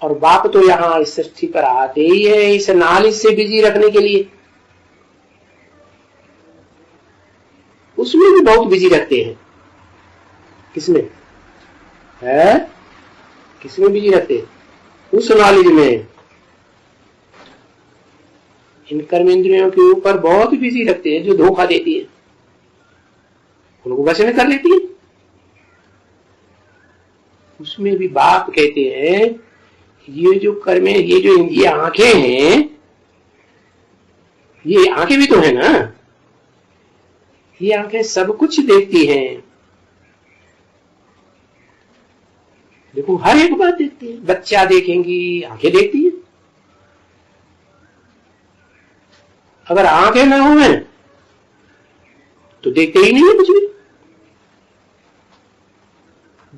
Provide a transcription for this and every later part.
और बाप तो यहाँ इस सृष्टि पर आते ही है इस नालिश से बिजी रखने के लिए। उसमें भी बहुत बिजी रखते हैं। किसमें है? किसमें बिजी रखते हैं? उस नॉलेज में। इन कर्मेंद्रियों के ऊपर बहुत बिजी रखते हैं जो धोखा देती है, उनको वश में कर लेती है। उसमें भी बाप कहते हैं ये जो कर्म, ये आंखें हैं, ये आंखें भी तो है ना, ये आंखें सब कुछ देखती हैं। देखो हर एक बात देखती है। बच्चा देखेंगी, आंखें देखती है। अगर आंखें ना हो तो देखते ही नहीं है कुछ भी।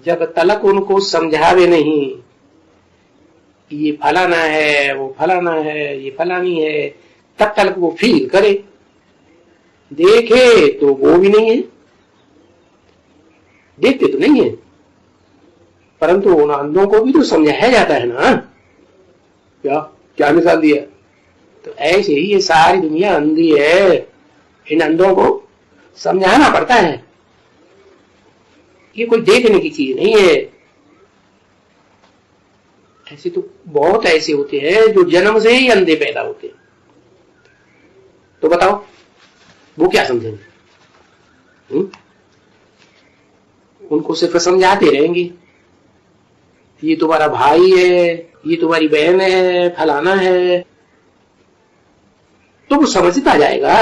जब तलक उनको समझावे नहीं ये फलाना है, वो फलाना है, ये फलानी है, तब तक वो फील करे। देखे तो वो भी नहीं है, देखते तो नहीं है, परंतु उन अंधों को भी तो समझाया जाता है ना। क्या क्या मिसाल दिया? तो ऐसे ही ये सारी दुनिया अंधी है, इन अंधों को समझाना पड़ता है। ये कोई देखने की चीज नहीं है। ऐसे तो बहुत ऐसे होते हैं जो जन्म से ही अंधे पैदा होते हैं। तो बताओ वो क्या समझेंगे? उनको सिर्फ समझाते रहेंगे, ये तुम्हारा भाई है, ये तुम्हारी बहन है, फलाना है, तो वो समझता जाएगा।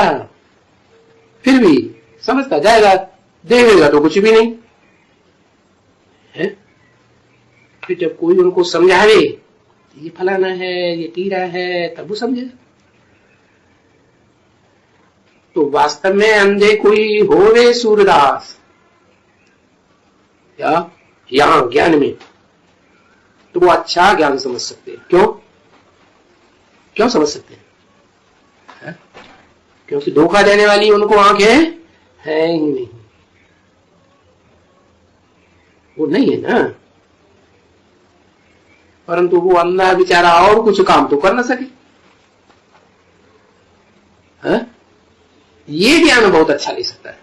फिर भी समझता जाएगा, देखेगा तो कुछ भी नहीं है। फिर जब कोई उनको समझावे ये फलाना है, ये तीरा है, तब वो समझेगा। तो वास्तव में अंधे कोई होवे सूरदास या यहां ज्ञान में, तो वो अच्छा ज्ञान समझ सकते हैं। क्यों क्यों समझ सकते हैं? क्योंकि धोखा देने वाली उनको आंखें है ही नहीं, वो नहीं है ना। परंतु वो अंधा बेचारा और कुछ काम तो कर ना सके। है? ये ज्ञान बहुत अच्छा ले सकता है।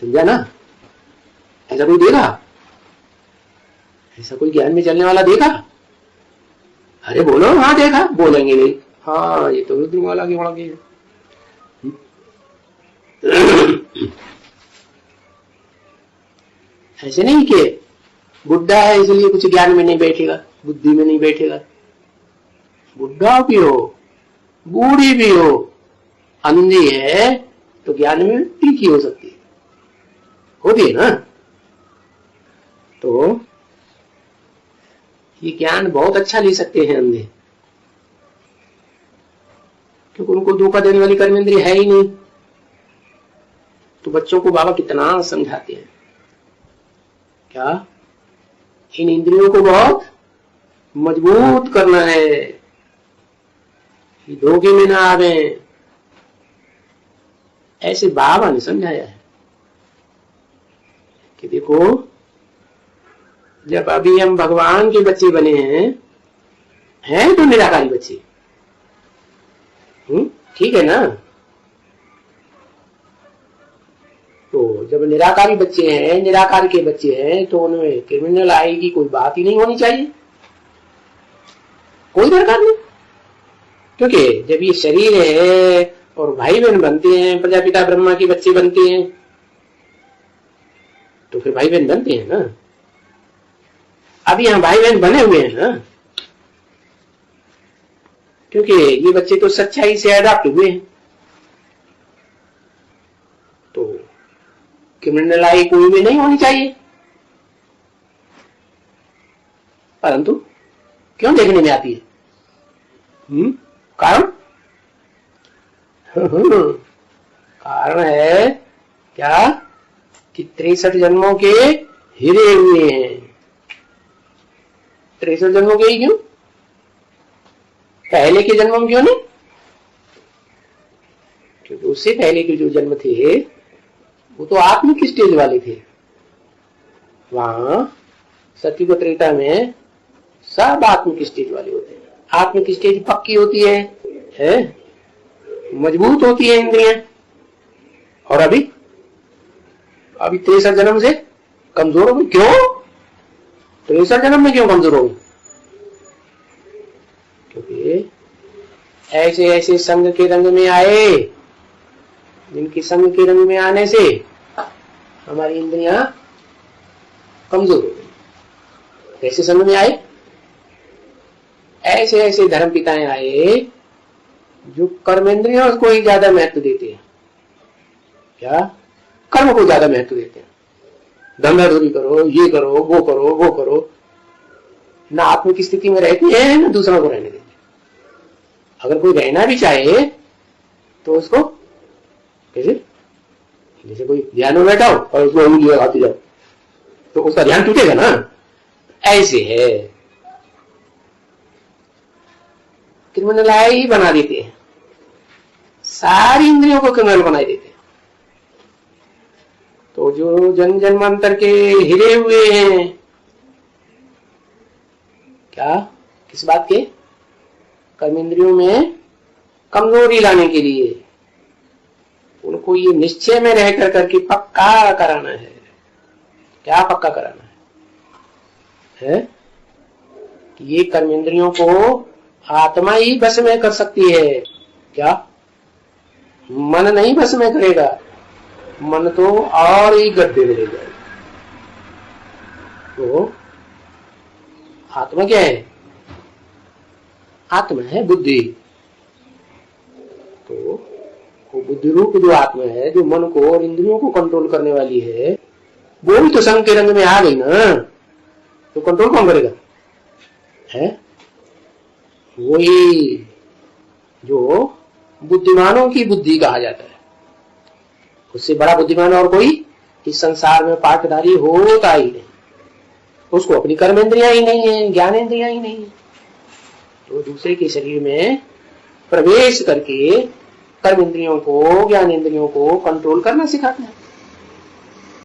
समझा ना? ऐसा कोई देखा? ऐसा कोई ज्ञान में चलने वाला देखा? अरे बोलो हाँ देखा। बोलेंगे नहीं, हाँ ये तो रुद्रमाला की वहां की। ऐसे नहीं कि बुढ़ा है इसलिए कुछ ज्ञान में नहीं बैठेगा, बुद्धि में नहीं बैठेगा। बुढ़ा भी हो, बूढ़ी भी हो, अंधी है तो ज्ञान में तीखी हो सकती है, होती है ना। तो ये ज्ञान बहुत अच्छा ले सकते हैं अंधे, क्योंकि उनको धोखा देने वाली कर्मेंद्रिय है ही नहीं। तो बच्चों को बाबा कितना समझाते हैं, क्या इन इंद्रियों को बहुत मजबूत करना है, धोखे में ना आवे। ऐसे बाबा ने समझाया है कि देखो जब अभी हम भगवान के बच्चे बने हैं तो निराकारी बच्चे, ठीक है ना। तो जब निराकारी बच्चे हैं, निराकार के बच्चे हैं, तो उनमें क्रिमिनल आई की कोई बात ही नहीं होनी चाहिए, कोई दरकार नहीं। क्योंकि जब ये शरीर है और भाई बहन बनते हैं, प्रजापिता ब्रह्मा के बच्चे बनते हैं, तो फिर भाई बहन बनते हैं ना। अभी यहाँ भाई बहन बने हुए हैं ना, क्योंकि ये बच्चे तो सच्चाई से अडॉप्ट हुए हैं। तो क्रिमिनल आई कोई में नहीं होनी चाहिए, परंतु क्यों देखने में आती है? कारण कारण है क्या कि 63 जन्मों के हिरे हुए हैं। 63 जन्मों के ही क्यों? पहले के जन्मों में क्यों नहीं? क्योंकि उससे पहले के जो जन्म थे वो तो आत्मिक स्टेज वाले थे। वहां सतयुग और त्रेता में सब आत्मिक स्टेज वाले होते हैं। आत्मिक स्टेज पक्की होती है? मजबूत होती है इंद्रियां। और अभी 63 जन्म से कमजोर हो गई। क्यों 63 जन्म में क्यों कमजोर हो गई? क्योंकि ऐसे ऐसे संग के रंग में आए, जिनके संग के रंग में आने से हमारी इंद्रियां कमजोर हो गई। कैसे संग में आए? ऐसे ऐसे धर्म पिताएं आए जो कर्मेंद्रियों को ही ज्यादा महत्व देते हैं। क्या? कर्म को ज्यादा महत्व देते हैं। धंधाधूरी करो, ये करो, वो करो, वो करो, ना आत्मिक स्थिति में रहते हैं ना दूसरों को रहने देते। अगर कोई रहना भी चाहे तो उसको कैसे? जैसे कोई ध्यान में बैठा हो और उसको उंगली लगाते जाओ तो उसका ध्यान टूटेगा ना। ऐसे है, क्रिमिनल ही बना देते हैं, सारी इंद्रियों को क्रिमिनल बना देते हैं। तो जो जन्म जन्मांतर के हिरे हुए हैं, क्या? किस बात के? कर्मेंद्रियों में कमजोरी लाने के लिए उनको ये निश्चय में रह कर करके पक्का कराना है। क्या पक्का कराना है? कि ये कर्मेंद्रियों को आत्मा ही बस में कर सकती है। क्या? मन नहीं बस में करेगा, मन तो और ही गड्ढे में ले जाएगा। तो आत्मा क्या है? आत्मा है बुद्धि। तो वो बुद्धि रूप जो आत्मा है, जो मन को और इंद्रियों को कंट्रोल करने वाली है, वो भी तो संग के रंग में आ गई ना। तो कंट्रोल कौन करेगा? है वही जो बुद्धिमानों की बुद्धि कहा जाता है। उससे बड़ा बुद्धिमान और कोई इस संसार में पाठधारी होता ही नहीं। उसको अपनी कर्मेंद्रियां ही नहीं है, ज्ञानेंद्रियां ही नहीं है, तो दूसरे के शरीर में प्रवेश करके कर्मेंद्रियों को, ज्ञानेंद्रियों को कंट्रोल करना सिखाते हैं।